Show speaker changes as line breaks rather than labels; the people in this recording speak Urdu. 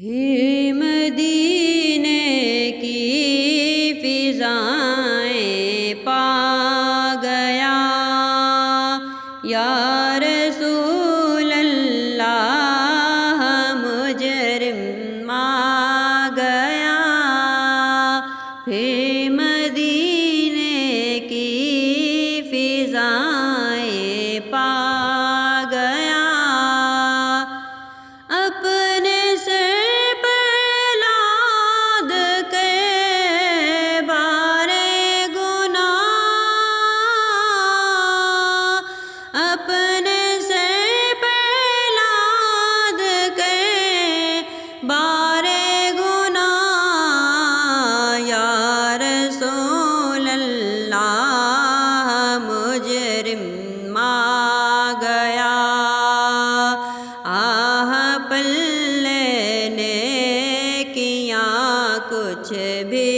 ہی مدینے کی فضائیں پا گیا، یا رسول اللہ مجرم آ گیا، ہی مدینے کی فضائیں پا گیا، اپنے سر پر لاد کے بار گناہ، اپنے سر پر لاد کے بار گناہ، یا رسول اللہ مجرم آ گیا، پلے نے کیا کچھ بھی